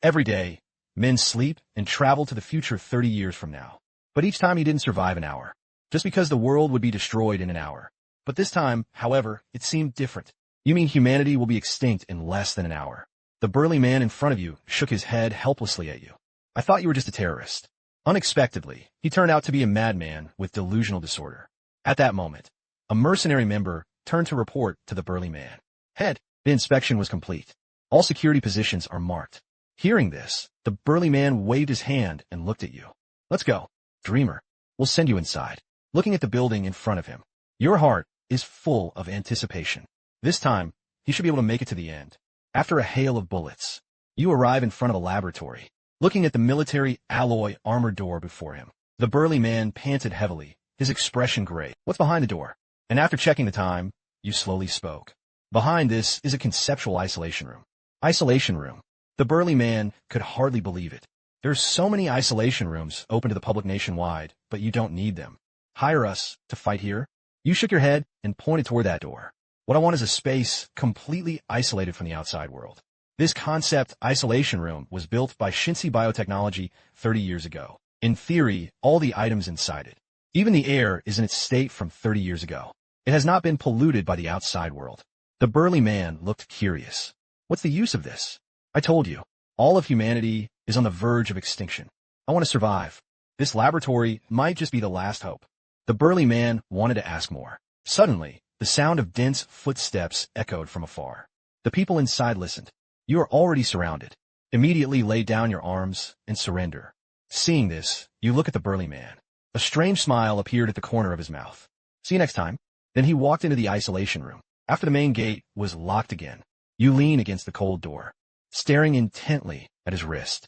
Every day, men sleep and travel to the future 30 years from now. But each time he didn't survive an hour, just because the world would be destroyed in an hour. But this time, however, it seemed different. You mean humanity will be extinct in less than an hour? The burly man in front of you shook his head helplessly at you. I thought you were just a terrorist. Unexpectedly, he turned out to be a madman with delusional disorder. At that moment, a mercenary member turned to report to the burly man. Head, the inspection was complete. All security positions are marked. Hearing this, the burly man waved his hand and looked at you. Let's go, dreamer. We'll send you inside. Looking at the building in front of him, your heart is full of anticipation. This time, he should be able to make it to the end. After a hail of bullets, you arrive in front of a laboratory. Looking at the military alloy armored door before him, the burly man panted heavily, his expression gray. What's behind the door? And after checking the time, you slowly spoke. Behind this is a conceptual isolation room. Isolation room. The burly man could hardly believe it. There's so many isolation rooms open to the public nationwide, but you don't need them. Hire us to fight here? You shook your head and pointed toward that door. What I want is a space completely isolated from the outside world. This concept isolation room was built by Shinsei Biotechnology 30 years ago. In theory, all the items inside it, even the air, is in its state from 30 years ago. It has not been polluted by the outside world. The burly man looked curious. What's the use of this? I told you, all of humanity is on the verge of extinction. I want to survive. This laboratory might just be the last hope. The burly man wanted to ask more. Suddenly, the sound of dense footsteps echoed from afar. The people inside listened. You are already surrounded. Immediately lay down your arms and surrender. Seeing this, you look at the burly man. A strange smile appeared at the corner of his mouth. See you next time. Then he walked into the isolation room. After the main gate was locked again, you lean against the cold door, staring intently at his wrist.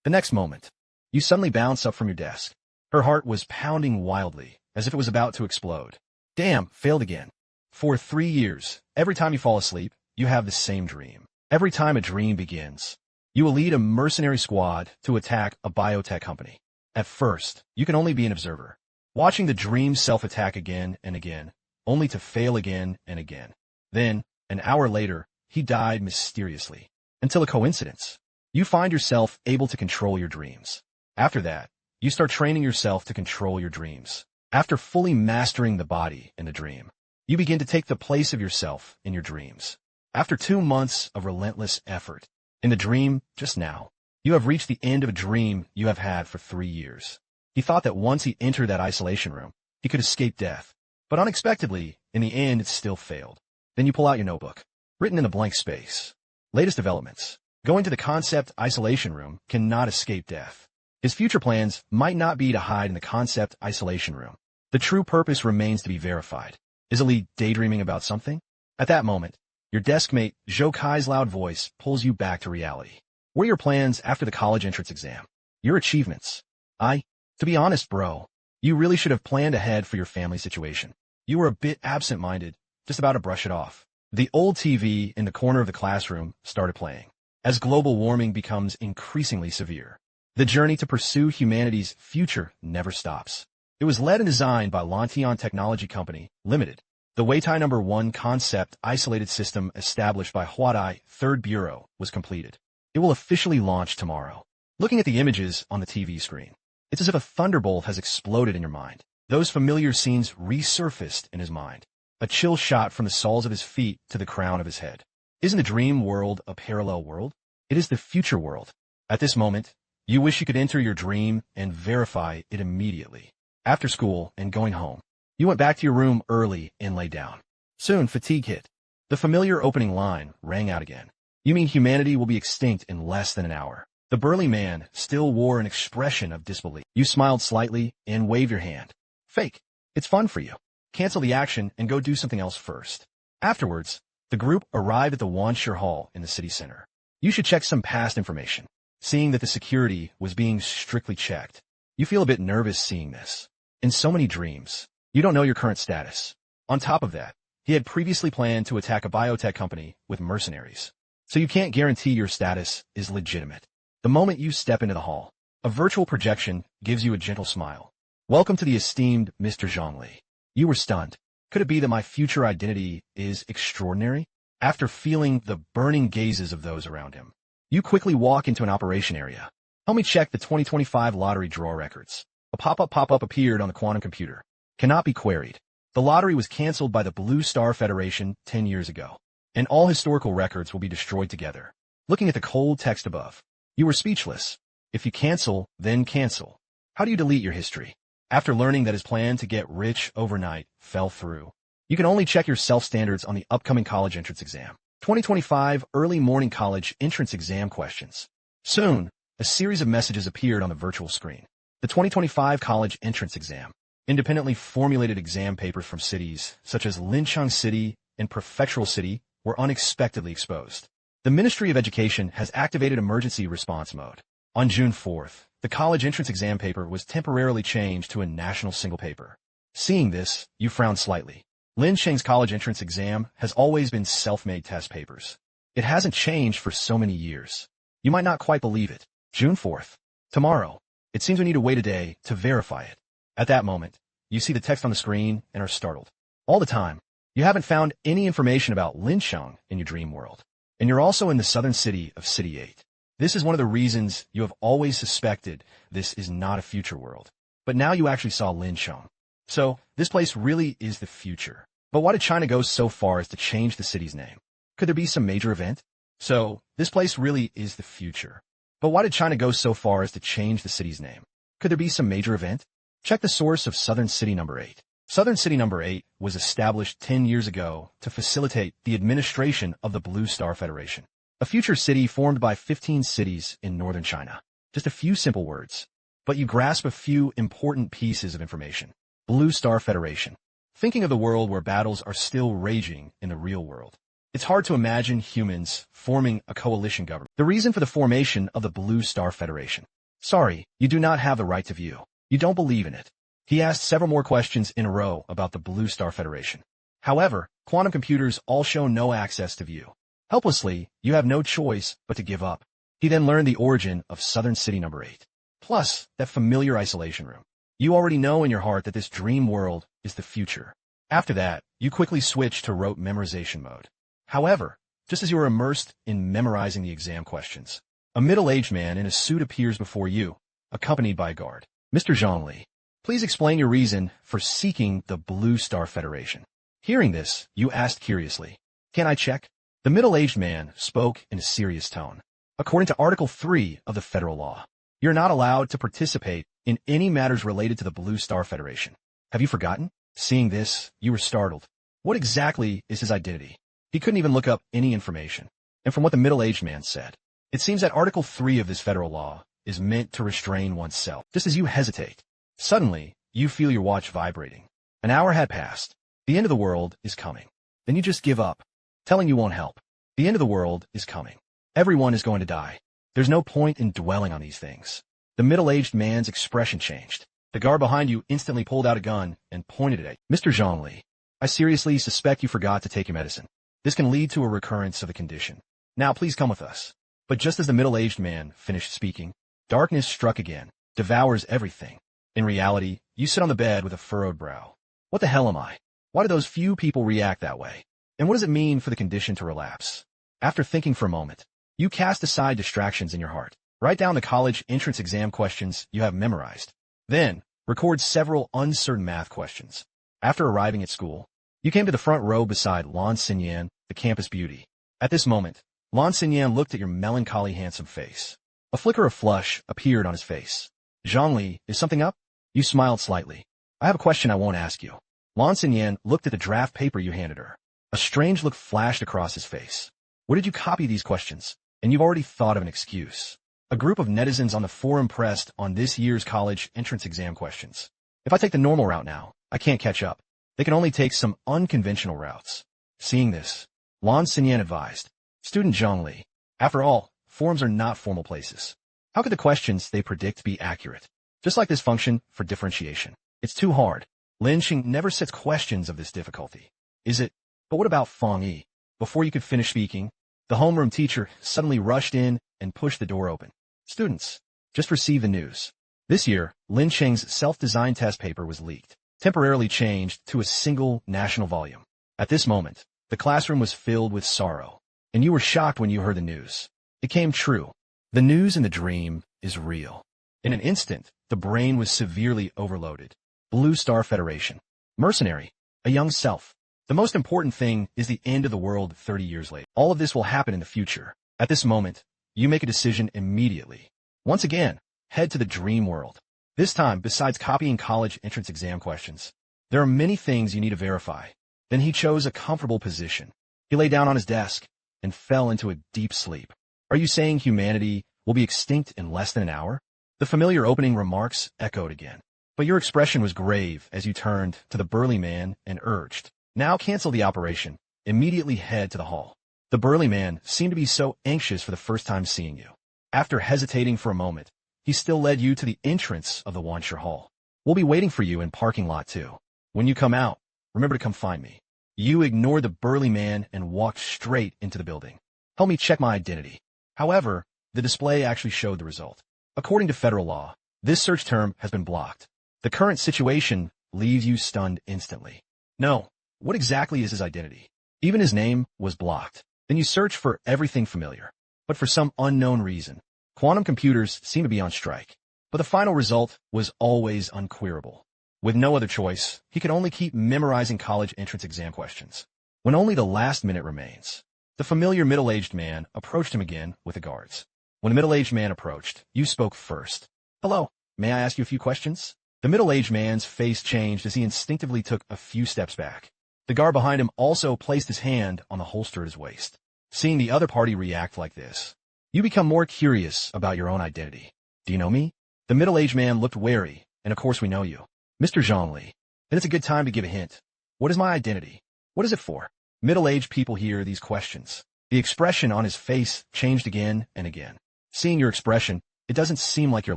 The next moment, you suddenly bounce up from your desk. Her heart was pounding wildly, as if it was about to explode. Damn, failed again. For 3 years, every time you fall asleep, you have the same dream. Every time a dream begins, you will lead a mercenary squad to attack a biotech company. At first, you can only be an observer, watching the dream self-attack again and again, only to fail again and again. Then, an hour later, he died mysteriously. Until a coincidence. You find yourself able to control your dreams. After that, you start training yourself to control your dreams. After fully mastering the body in the dream, you begin to take the place of yourself in your dreams. After 2 months of relentless effort, in the dream just now, you have reached the end of a dream you have had for 3 years. He thought that once he entered that isolation room, he could escape death. But unexpectedly, in the end, it still failed. Then you pull out your notebook, written in a blank space. Latest developments. Going to the concept isolation room cannot escape death. His future plans might not be to hide in the concept isolation room. The true purpose remains to be verified. Is Ali daydreaming about something? At that moment, your deskmate, Zhou Kai's loud voice, pulls you back to reality. What are your plans after the college entrance exam? Your achievements? To be honest, bro, you really should have planned ahead for your family situation. You were a bit absent-minded, just about to brush it off. The old TV in the corner of the classroom started playing. As global warming becomes increasingly severe, the journey to pursue humanity's future never stops. It was led and designed by Lantian Technology Company, Limited. The Weitai No. 1 concept isolated system established by Huadai 3rd Bureau was completed. It will officially launch tomorrow. Looking at the images on the TV screen, it's as if a thunderbolt has exploded in your mind. Those familiar scenes resurfaced in his mind. A chill shot from the soles of his feet to the crown of his head. Isn't the dream world a parallel world? It is the future world. At this moment, you wish you could enter your dream and verify it immediately. After school and going home, you went back to your room early and lay down. Soon, fatigue hit. The familiar opening line rang out again. You mean humanity will be extinct in less than an hour? The burly man still wore an expression of disbelief. You smiled slightly and waved your hand. Fake. It's fun for you. cancel the action and go do something else first. Afterwards, the group arrived at the Wanshire Hall in the city center. You should check some past information. Seeing that the security was being strictly checked, you feel a bit nervous seeing this. In so many dreams, you don't know your current status. On top of that, he had previously planned to attack a biotech company with mercenaries. So you can't guarantee your status is legitimate. The moment you step into the hall, a virtual projection gives you a gentle smile. Welcome to the esteemed Mr. Zhongli. You were stunned. Could it be that my future identity is extraordinary? After feeling the burning gazes of those around him, you quickly walk into an operation area. Help me check the 2025 lottery draw records. A pop-up appeared on the quantum computer. Cannot be queried. The lottery was canceled by the Blue Star Federation 10 years ago, and all historical records will be destroyed together. Looking at the cold text above, you were speechless. If you cancel, then cancel. How do you delete your history? After learning that his plan to get rich overnight fell through, you can only check your self-standards on the upcoming college entrance exam. 2025 Early Morning College Entrance Exam Questions. Soon, a series of messages appeared on the virtual screen. The 2025 College Entrance Exam. Independently formulated exam papers from cities such as Lincheng City and Prefectural City were unexpectedly exposed. The Ministry of Education has activated emergency response mode. On June 4th, the college entrance exam paper was temporarily changed to a national single paper. Seeing this, you frown slightly. Lincheng's college entrance exam has always been self-made test papers. It hasn't changed for so many years. You might not quite believe it. June 4th. Tomorrow. It seems we need to wait a day to verify it. At that moment, you see the text on the screen and are startled. All the time, you haven't found any information about Lincheng in your dream world. And you're also in the southern city of City 8. This is one of the reasons you have always suspected this is not a future world. But now you actually saw Lincheng. So, this place really is the future. But why did China go so far as to change the city's name? Could there be some major event? So, this place really is the future. But why did China go so far as to change the city's name? Could there be some major event? Check the source of Southern City Number 8. Southern City Number 8 was established 10 years ago to facilitate the administration of the Blue Star Federation, a future city formed by 15 cities in northern China. Just a few simple words, but you grasp a few important pieces of information. Blue Star Federation. Thinking of the world where battles are still raging in the real world, it's hard to imagine humans forming a coalition government. The reason for the formation of the Blue Star Federation. Sorry, you do not have the right to view. You don't believe in it. He asked several more questions in a row about the Blue Star Federation. However, quantum computers all show no access to view. Helplessly, you have no choice but to give up. He then learned the origin of Southern City Number 8. Plus, that familiar isolation room. You already know in your heart that this dream world is the future. After that, you quickly switch to rote memorization mode. However, just as you are immersed in memorizing the exam questions, a middle-aged man in a suit appears before you, accompanied by a guard. Mr. Zhongli, please explain your reason for seeking the Blue Star Federation. Hearing this, you asked curiously, "Can I check?" The middle-aged man spoke in a serious tone. According to Article 3 of the federal law, you're not allowed to participate in any matters related to the Blue Star Federation. Have you forgotten? Seeing this, you were startled. What exactly is his identity? He couldn't even look up any information. And from what the middle-aged man said, it seems that Article 3 of this federal law is meant to restrain oneself. Just as you hesitate, suddenly, you feel your watch vibrating. An hour had passed. The end of the world is coming. Then you just give up, telling you won't help. The end of the world is coming. Everyone is going to die. There's no point in dwelling on these things. The middle-aged man's expression changed. The guard behind you instantly pulled out a gun and pointed it at you. Mr. Zhongli, I seriously suspect you forgot to take your medicine. This can lead to a recurrence of the condition. Now please come with us. But just as the middle-aged man finished speaking, darkness struck again, devours everything. In reality, you sit on the bed with a furrowed brow. What the hell am I? Why do those few people react that way? And what does it mean for the condition to relapse? After thinking for a moment, you cast aside distractions in your heart. Write down the college entrance exam questions you have memorized. Then, record several uncertain math questions. After arriving at school, you came to the front row beside Lan Xinyan, the campus beauty. At this moment, Lan Xinyan looked at your melancholy handsome face. A flicker of flush appeared on his face. Zhongli, is something up? You smiled slightly. I have a question I won't ask you. Lan Xinyan looked at the draft paper you handed her. A strange look flashed across his face. Where did you copy these questions? And you've already thought of an excuse. A group of netizens on the forum pressed on this year's college entrance exam questions. If I take the normal route now, I can't catch up. They can only take some unconventional routes. Seeing this, Lan Xinyan advised, "Student Zhongli, after all, forums are not formal places. How could the questions they predict be accurate? Just like this function for differentiation. It's too hard. Lin Xing never sets questions of this difficulty. Is it? But what about Fang Yi?" Before you could finish speaking, the homeroom teacher suddenly rushed in and pushed the door open. "Students, just received the news. This year, Lin Xing's self-designed test paper was leaked, temporarily changed to a single national volume." At this moment, the classroom was filled with sorrow, and you were shocked when you heard the news. It came true. The news in the dream is real. In an instant, the brain was severely overloaded. Blue Star Federation. Mercenary. A young self. The most important thing is the end of the world 30 years later. All of this will happen in the future. At this moment, you make a decision immediately. Once again, head to the dream world. This time, besides copying college entrance exam questions, there are many things you need to verify. Then he chose a comfortable position. He lay down on his desk and fell into a deep sleep. "Are you saying humanity will be extinct in less than an hour?" The familiar opening remarks echoed again. But your expression was grave as you turned to the burly man and urged, "Now cancel the operation. Immediately head to the hall." The burly man seemed to be so anxious for the first time seeing you. After hesitating for a moment, he still led you to the entrance of the Wanshire Hall. "We'll be waiting for you in parking lot 2. When you come out, remember to come find me." You ignored the burly man and walked straight into the building. "Help me check my identity." However, the display actually showed the result. According to federal law, this search term has been blocked. The current situation leaves you stunned instantly. No, what exactly is his identity? Even his name was blocked. Then you search for everything familiar. But for some unknown reason, quantum computers seem to be on strike. But the final result was always unqueerable. With no other choice, he could only keep memorizing college entrance exam questions. When only the last minute remains, the familiar middle-aged man approached him again with the guards. When the middle-aged man approached, you spoke first. "Hello, may I ask you a few questions?" The middle-aged man's face changed as he instinctively took a few steps back. The guard behind him also placed his hand on the holster at his waist. Seeing the other party react like this, you become more curious about your own identity. "Do you know me?" The middle-aged man looked wary, and of course we know you. "Mr. Zhongli." "Then it's a good time to give a hint. What is my identity? What is it for?" Middle-aged people hear these questions. The expression on his face changed again and again. Seeing your expression, it doesn't seem like you're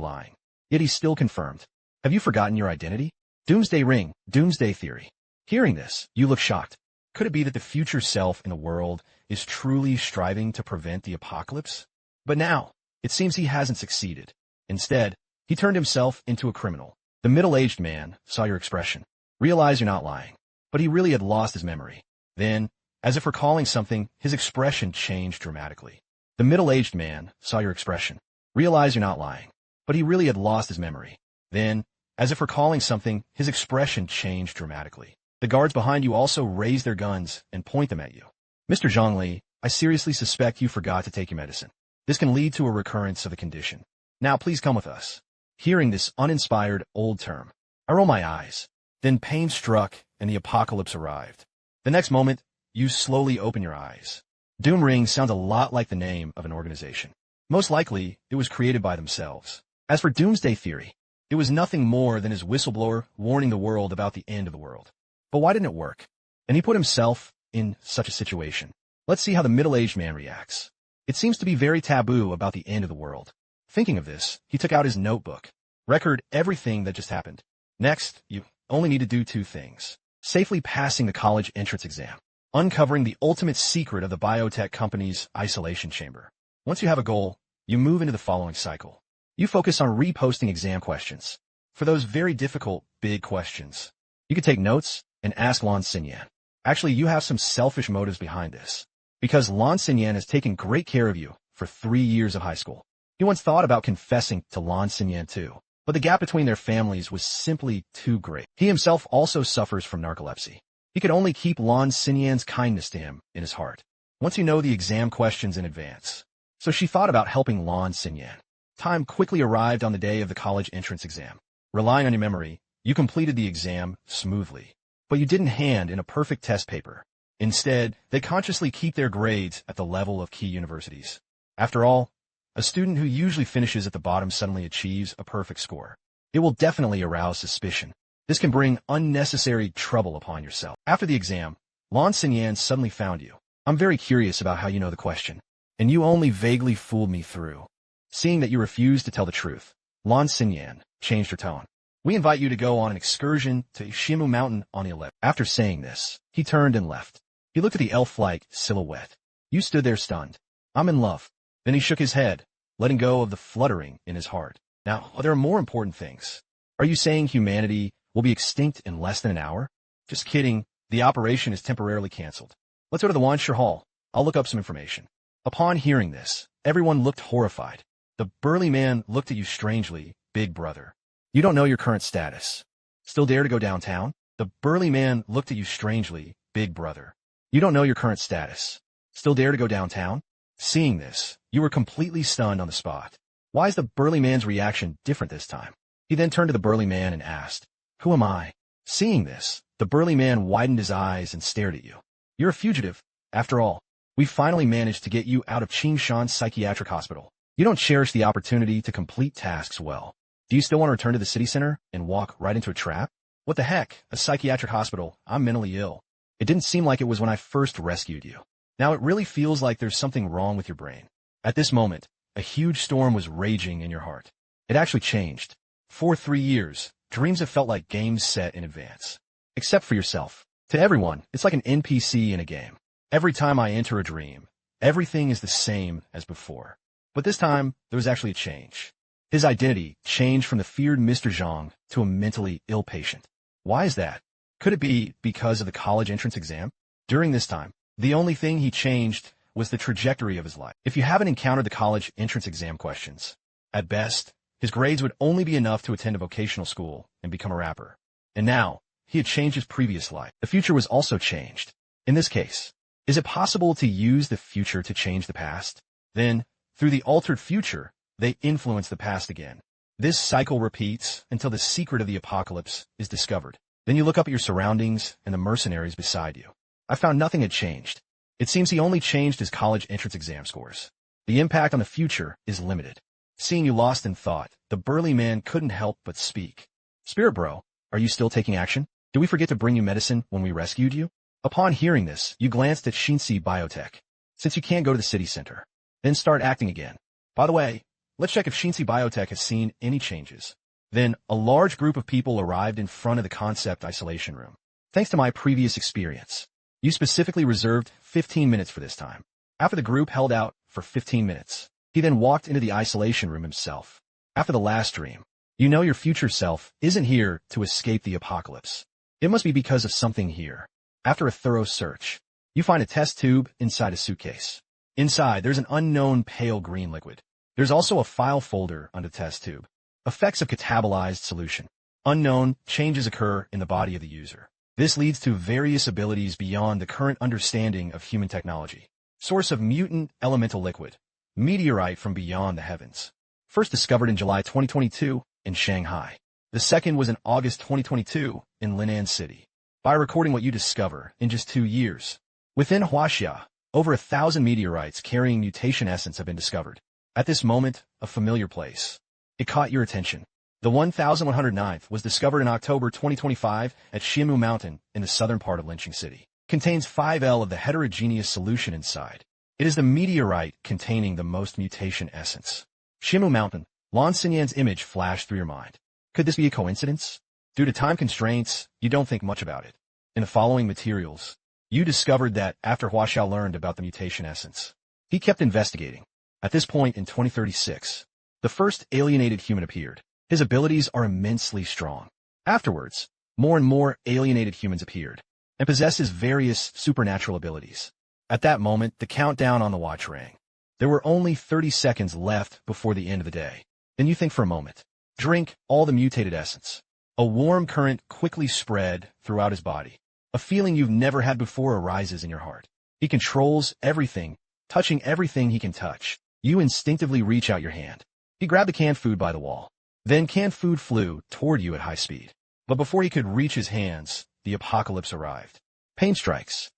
lying. Yet he still confirmed. "Have you forgotten your identity?" Doomsday ring, doomsday theory. Hearing this, you look shocked. Could it be that the future self in the world is truly striving to prevent the apocalypse? But now, it seems he hasn't succeeded. Instead, he turned himself into a criminal. The middle-aged man saw your expression, realized you're not lying, but he really had lost his memory. Then, as if recalling something, his expression changed dramatically. The middle-aged man saw your expression, realized you're not lying, but he really had lost his memory. Then, as if recalling something, his expression changed dramatically. The guards behind you also raise their guns and point them at you. "Mr. Zhongli, I seriously suspect you forgot to take your medicine. This can lead to a recurrence of the condition. Now please come with us." Hearing this uninspired old term, I roll my eyes. Then pain struck and the apocalypse arrived. The next moment, you slowly open your eyes. Doom Ring sounds a lot like the name of an organization. Most likely, it was created by themselves. As for Doomsday Theory, it was nothing more than his whistleblower warning the world about the end of the world. But why didn't it work? And he put himself in such a situation. Let's see how the middle-aged man reacts. It seems to be very taboo about the end of the world. Thinking of this, he took out his notebook. Record everything that just happened. Next, you only need to do 2 things. Safely passing the college entrance exam. Uncovering the ultimate secret of the biotech company's isolation chamber. Once you have a goal, you move into the following cycle. You focus on reposting exam questions. For those very difficult, big questions, you could take notes and ask Lan Xinyan. Actually, you have some selfish motives behind this. Because Lan Xinyan has taken great care of you for 3 years of high school. He once thought about confessing to Lan Xinyan too, but the gap between their families was simply too great. He himself also suffers from narcolepsy. He could only keep Lan Xinyan's kindness to him in his heart. Once you know the exam questions in advance. So she thought about helping Lan Xinyan. Time quickly arrived on the day of the college entrance exam. Relying on your memory, you completed the exam smoothly. But you didn't hand in a perfect test paper. Instead, they consciously keep their grades at the level of key universities. After all, a student who usually finishes at the bottom suddenly achieves a perfect score. It will definitely arouse suspicion. This can bring unnecessary trouble upon yourself. After the exam, Lan Xinyan suddenly found you. I'm very curious about how you know the question, and you only vaguely fooled me through. Seeing that you refused to tell the truth, Lan Xinyan changed her tone. We invite you to go on an excursion to Shimu Mountain on the 11th. After saying this, he turned and left. He looked at the elf-like silhouette. You stood there stunned. I'm in love. Then he shook his head, letting go of the fluttering in his heart. Now, there are more important things. Are you saying humanity will be extinct in less than an hour? Just kidding. The operation is temporarily canceled. Let's go to the Wanshire Hall. I'll look up some information. Upon hearing this, everyone looked horrified. The burly man looked at you strangely, big brother. You don't know your current status. Still dare to go downtown? The burly man looked at you strangely, big brother. You don't know your current status. Still dare to go downtown? Seeing this, you were completely stunned on the spot. Why is the burly man's reaction different this time? He then turned to the burly man and asked, Who am I? Seeing this, the burly man widened his eyes and stared at you. You're a fugitive. After all, we finally managed to get you out of Qingshan Psychiatric Hospital. You don't cherish the opportunity to complete tasks well. Do you still want to return to the city center and walk right into a trap? What the heck? A psychiatric hospital. I'm mentally ill. It didn't seem like it was when I first rescued you. Now it really feels like there's something wrong with your brain. At this moment, a huge storm was raging in your heart. It actually changed. For 3 years, dreams have felt like games set in advance. Except for yourself. To everyone, it's like an NPC in a game. Every time I enter a dream, everything is the same as before. But this time, there was actually a change. His identity changed from the feared Mr. Zhang to a mentally ill patient. Why is that? Could it be because of the college entrance exam? During this time, the only thing he changed was the trajectory of his life. If you haven't encountered the college entrance exam questions, at best, his grades would only be enough to attend a vocational school and become a rapper. And now, he had changed his previous life. The future was also changed. In this case, is it possible to use the future to change the past? Then, through the altered future, they influence the past again. This cycle repeats until the secret of the apocalypse is discovered. Then you look up at your surroundings and the mercenaries beside you. I found nothing had changed. It seems he only changed his college entrance exam scores. The impact on the future is limited. Seeing you lost in thought, the burly man couldn't help but speak. Spirit Bro, are you still taking action? Did we forget to bring you medicine when we rescued you? Upon hearing this, you glanced at Shinsi Biotech. Since you can't go to the city center, then start acting again. By the way, let's check if Shinsi Biotech has seen any changes. Then, a large group of people arrived in front of the concept isolation room. Thanks to my previous experience, you specifically reserved 15 minutes for this time. After the group held out for 15 minutes, he then walked into the isolation room himself. After the last dream, you know your future self isn't here to escape the apocalypse. It must be because of something here. After a thorough search, you find a test tube inside a suitcase. Inside, there's an unknown pale green liquid. There's also a file folder under the test tube. Effects of catabolized solution. Unknown changes occur in the body of the user. This leads to various abilities beyond the current understanding of human technology. Source of mutant elemental liquid. Meteorite from beyond the heavens. First discovered in July 2022 in Shanghai. The second was in August 2022 in Linan City. By recording what you discover in just 2 years. Within Huaxia, over 1,000 meteorites carrying mutation essence have been discovered. At this moment, a familiar place. It caught your attention. The 1109th was discovered in October 2025 at Shimu Mountain in the southern part of Linqing City. Contains 5L of the heterogeneous solution inside. It is the meteorite containing the most mutation essence. Shimu Mountain, Lan Xinyan's image flashed through your mind. Could this be a coincidence? Due to time constraints, you don't think much about it. In the following materials, you discovered that after Huaxiao learned about the mutation essence, he kept investigating. At this point in 2036, the first alienated human appeared. His abilities are immensely strong. Afterwards, more and more alienated humans appeared, and possesses various supernatural abilities. At that moment, the countdown on the watch rang. There were only 30 seconds left before the end of the day. Then you think for a moment. Drink all the mutated essence. A warm current quickly spread throughout his body. A feeling you've never had before arises in your heart. He controls everything, touching everything he can touch. You instinctively reach out your hand. He grabbed the canned food by the wall. Then canned food flew toward you at high speed. But before he could reach his hands, the apocalypse arrived. Pain strikes.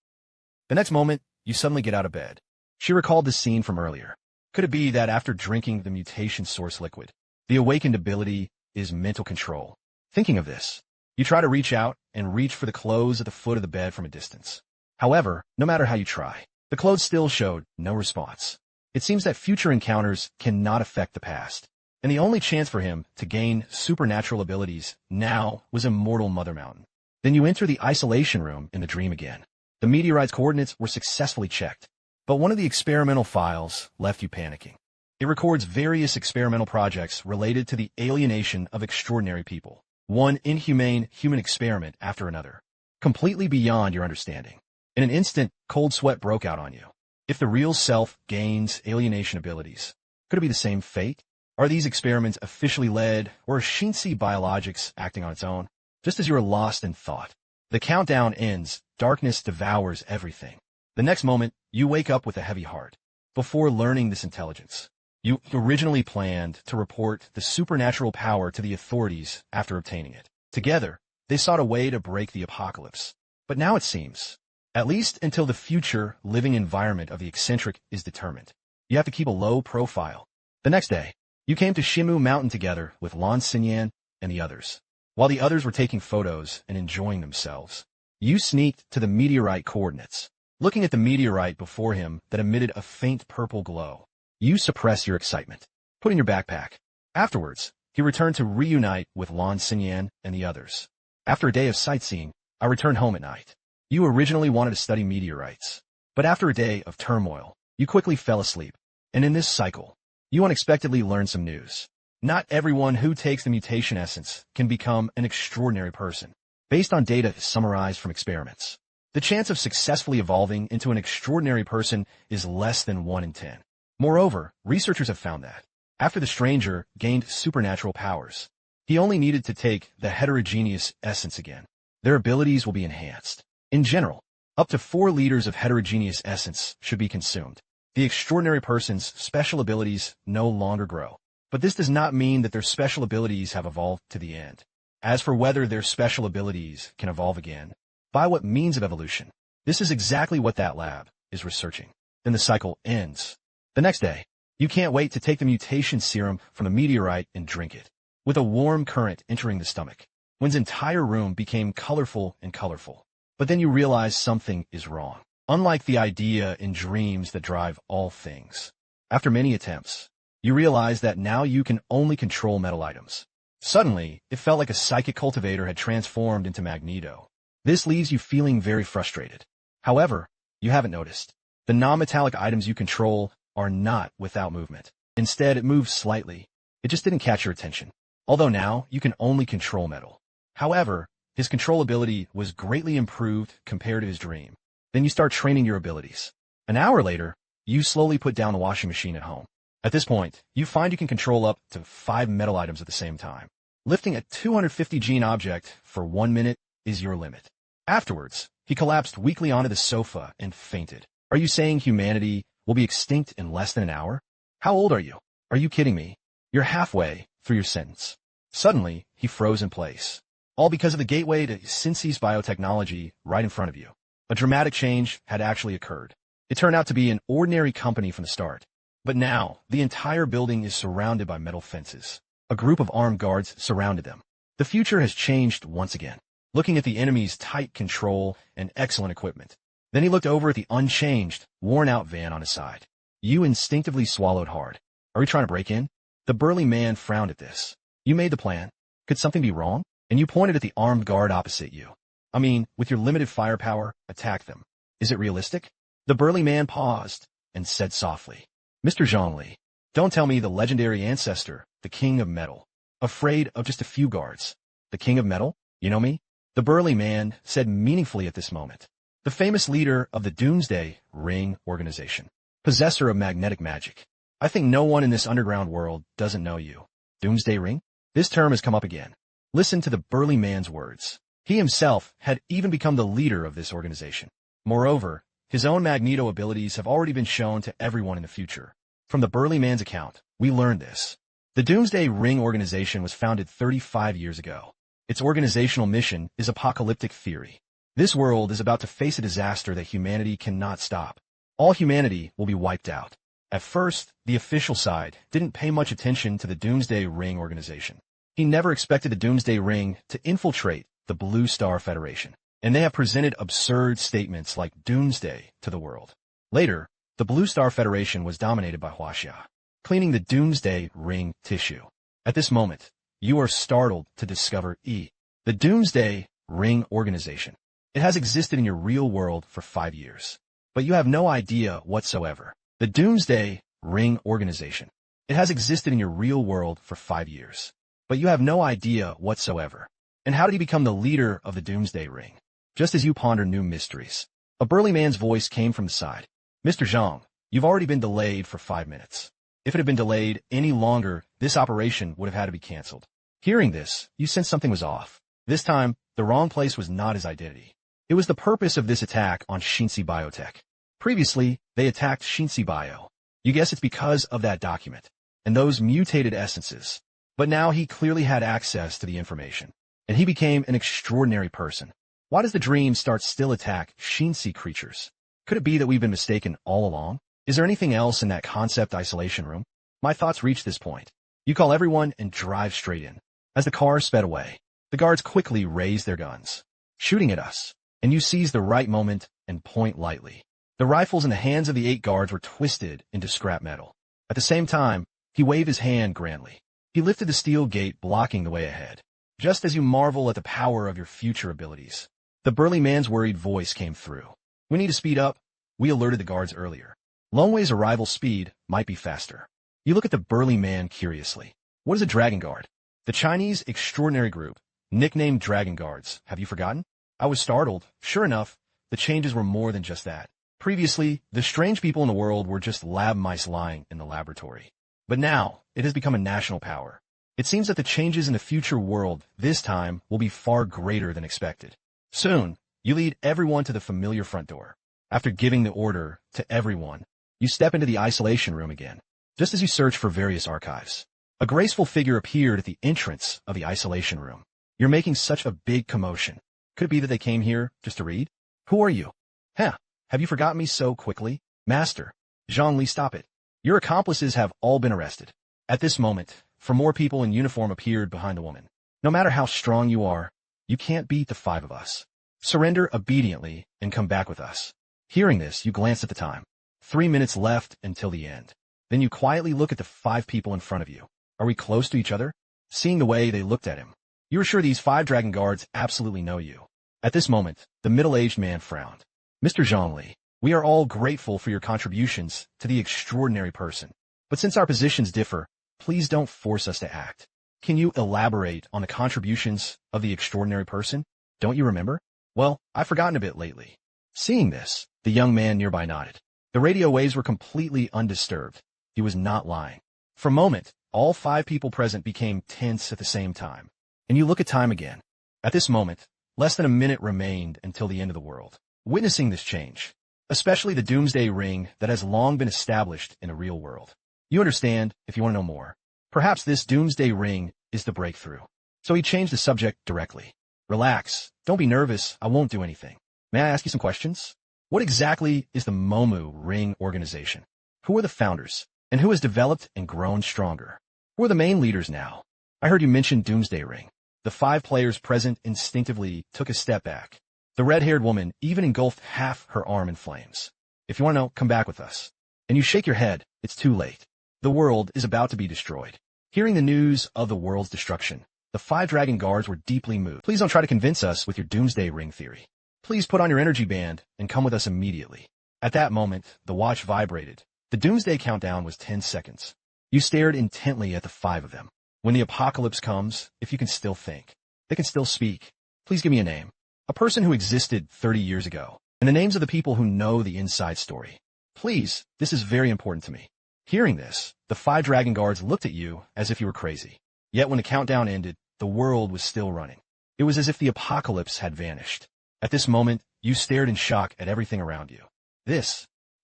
The next moment, you suddenly get out of bed. She recalled the scene from earlier. Could it be that after drinking the mutation source liquid, the awakened ability is mental control? Thinking of this, You try to reach out and reach for the clothes at the foot of the bed from a distance. However, no matter how you try, the clothes still showed no response. It seems that future encounters cannot affect the past, and the only chance for him to gain supernatural abilities now was immortal Mother Mountain. Then you enter the isolation room in the dream again. The meteorite's coordinates were successfully checked, but one of the experimental files left you panicking. It records various experimental projects related to the alienation of extraordinary people, one inhumane human experiment after another, completely beyond your understanding. In an instant, cold sweat broke out on you. If the real self gains alienation abilities, could it be the same fate? Are these experiments officially led, or is Shinsi Biologics acting on its own? Just as you are lost in thought, the countdown ends, darkness devours everything. The next moment, you wake up with a heavy heart. Before learning this intelligence, you originally planned to report the supernatural power to the authorities after obtaining it. Together, they sought a way to break the apocalypse. But now it seems, at least until the future living environment of the eccentric is determined, you have to keep a low profile. The next day, you came to Shimu Mountain together with Lan Xinyan and the others. While the others were taking photos and enjoying themselves, you sneaked to the meteorite coordinates. Looking at the meteorite before him that emitted a faint purple glow, you suppressed your excitement. Put in your backpack. Afterwards, he returned to reunite with Lan Xinyan and the others. After a day of sightseeing, I returned home at night. You originally wanted to study meteorites, but after a day of turmoil, you quickly fell asleep. And in this cycle, you unexpectedly learned some news. Not everyone who takes the mutation essence can become an extraordinary person. Based on data summarized from experiments, the chance of successfully evolving into an extraordinary person is less than 1 in 10. Moreover, researchers have found that, after the stranger gained supernatural powers, he only needed to take the heterogeneous essence again. Their abilities will be enhanced. In general, up to 4 liters of heterogeneous essence should be consumed. The extraordinary person's special abilities no longer grow. But this does not mean that their special abilities have evolved to the end. As for whether their special abilities can evolve again, by what means of evolution, this is exactly what that lab is researching. Then the cycle ends. The next day, you can't wait to take the mutation serum from the meteorite and drink it, with a warm current entering the stomach. One's entire room became colorful and colorful. But then you realize something is wrong. Unlike the idea in dreams that drive all things, after many attempts, you realize that now you can only control metal items. Suddenly, it felt like a psychic cultivator had transformed into Magneto. This leaves you feeling very frustrated. However, you haven't noticed. The non-metallic items you control are not without movement. Instead, it moves slightly. It just didn't catch your attention. Although now, you can only control metal. However, his control ability was greatly improved compared to his dream. Then you start training your abilities. An hour later, you slowly put down the washing machine at home. At this point, you find you can control up to 5 metal items at the same time. Lifting a 250 gene object for 1 minute is your limit. Afterwards, he collapsed weakly onto the sofa and fainted. Are you saying humanity will be extinct in less than an hour? How old are you? Are you kidding me? You're halfway through your sentence. Suddenly, he froze in place. All because of the gateway to Shinsi's biotechnology right in front of you. A dramatic change had actually occurred. It turned out to be an ordinary company from the start. But now, the entire building is surrounded by metal fences. A group of armed guards surrounded them. The future has changed once again. Looking at the enemy's tight control and excellent equipment. Then he looked over at the unchanged, worn-out van on his side. You instinctively swallowed hard. Are we trying to break in? The burly man frowned at this. You made the plan. Could something be wrong? And you pointed at the armed guard opposite you. I mean, with your limited firepower, attack them. Is it realistic? The burly man paused and said softly, Mr. Zhongli, don't tell me the legendary ancestor, the King of Metal, afraid of just a few guards. The King of Metal? You know me? The burly man said meaningfully at this moment. The famous leader of the Doomsday Ring organization. Possessor of magnetic magic. I think no one in this underground world doesn't know you. Doomsday Ring? This term has come up again. Listen to the burly man's words. He himself had even become the leader of this organization. Moreover, his own Magneto abilities have already been shown to everyone in the future. From the burly man's account, we learned this. The Doomsday Ring organization was founded 35 years ago. Its organizational mission is apocalyptic theory. This world is about to face a disaster that humanity cannot stop. All humanity will be wiped out. At first, the official side didn't pay much attention to the Doomsday Ring organization. He never expected the Doomsday Ring to infiltrate the Blue Star Federation, and they have presented absurd statements like doomsday to the world. Later, the Blue Star Federation was dominated by Huaxia, cleaning the doomsday ring tissue. At this moment, you are startled to discover the Doomsday Ring organization. It has existed in your real world for 5 years, but you have no idea whatsoever. The Doomsday Ring organization. It has existed in your real world for 5 years, but you have no idea whatsoever. And how did he become the leader of the Doomsday Ring? Just as you ponder new mysteries, a burly man's voice came from the side. Mr. Zhang, you've already been delayed for 5 minutes. If it had been delayed any longer, this operation would have had to be canceled. Hearing this, you sensed something was off. This time, the wrong place was not his identity. It was the purpose of this attack on Shinsi Biotech. Previously, they attacked Shinsi Bio. You guess it's because of that document and those mutated essences. But now he clearly had access to the information, and he became an extraordinary person. Why does the dream start still attack Shinsi creatures? Could it be that we've been mistaken all along? Is there anything else in that concept isolation room? My thoughts reach this point. You call everyone and drive straight in. As the car sped away, the guards quickly raised their guns, shooting at us, and you seize the right moment and point lightly. The rifles in the hands of the 8 guards were twisted into scrap metal. At the same time, he waved his hand grandly. He lifted the steel gate, blocking the way ahead. Just as you marvel at the power of your future abilities, the burly man's worried voice came through. We need to speed up. We alerted the guards earlier. Longwei's arrival speed might be faster. You look at the burly man curiously. What is a Dragon Guard? The Chinese extraordinary group, nicknamed Dragon Guards. Have you forgotten? I was startled. Sure enough, the changes were more than just that. Previously, the strange people in the world were just lab mice lying in the laboratory. But now, it has become a national power. It seems that the changes in the future world this time will be far greater than expected. Soon, you lead everyone to the familiar front door. After giving the order to everyone, you step into the isolation room again. Just as you search for various archives, a graceful figure appeared at the entrance of the isolation room. You're making such a big commotion. Could it be that they came here just to read? Who are you? Huh, have you forgotten me so quickly? Master, Zhongli, stop it. Your accomplices have all been arrested. At this moment, 4 more people in uniform appeared behind the woman. No matter how strong you are, you can't beat the 5 of us. Surrender obediently and come back with us. Hearing this, you glance at the time. 3 minutes left until the end. Then you quietly look at the 5 people in front of you. Are we close to each other? Seeing the way they looked at him, you are sure these 5 Dragon Guards absolutely know you. At this moment, the middle-aged man frowned. Mr. Zhongli, we are all grateful for your contributions to the extraordinary person. But since our positions differ, please don't force us to act. Can you elaborate on the contributions of the extraordinary person? Don't you remember? Well, I've forgotten a bit lately. Seeing this, the young man nearby nodded. The radio waves were completely undisturbed. He was not lying. For a moment, all 5 people present became tense at the same time. And you look at time again. At this moment, less than a minute remained until the end of the world. Witnessing this change, especially the Doomsday Ring that has long been established in a real world. You understand, if you want to know more. Perhaps this Doomsday Ring is the breakthrough. So he changed the subject directly. Relax. Don't be nervous. I won't do anything. May I ask you some questions? What exactly is the Momu Ring organization? Who are the founders? And who has developed and grown stronger? Who are the main leaders now? I heard you mention Doomsday Ring. The 5 players present instinctively took a step back. The red-haired woman even engulfed half her arm in flames. If you want to know, come back with us. And you shake your head. It's too late. The world is about to be destroyed. Hearing the news of the world's destruction, the 5 Dragon Guards were deeply moved. Please don't try to convince us with your Doomsday Ring theory. Please put on your energy band and come with us immediately. At that moment, the watch vibrated. The Doomsday countdown was 10 seconds. You stared intently at the 5 of them. When the apocalypse comes, if you can still think, they can still speak. Please give me a name. A person who existed 30 years ago, and the names of the people who know the inside story. Please, this is very important to me. Hearing this, the 5 Dragon Guards looked at you as if you were crazy. Yet when the countdown ended, the world was still running. It was as if the apocalypse had vanished. At this moment, you stared in shock at everything around you.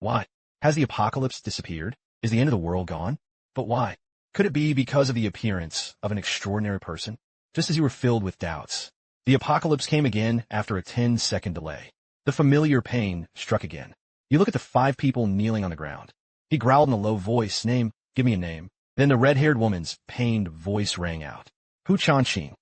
Why? Has the apocalypse disappeared? Is the end of the world gone? But why? Could it be because of the appearance of an extraordinary person? Just as you were filled with doubts, the apocalypse came again after a 10-second delay. The familiar pain struck again. You look at the 5 people kneeling on the ground. He growled in a low voice, "Name, give me a name." Then the red-haired woman's pained voice rang out. Hu Chanqing.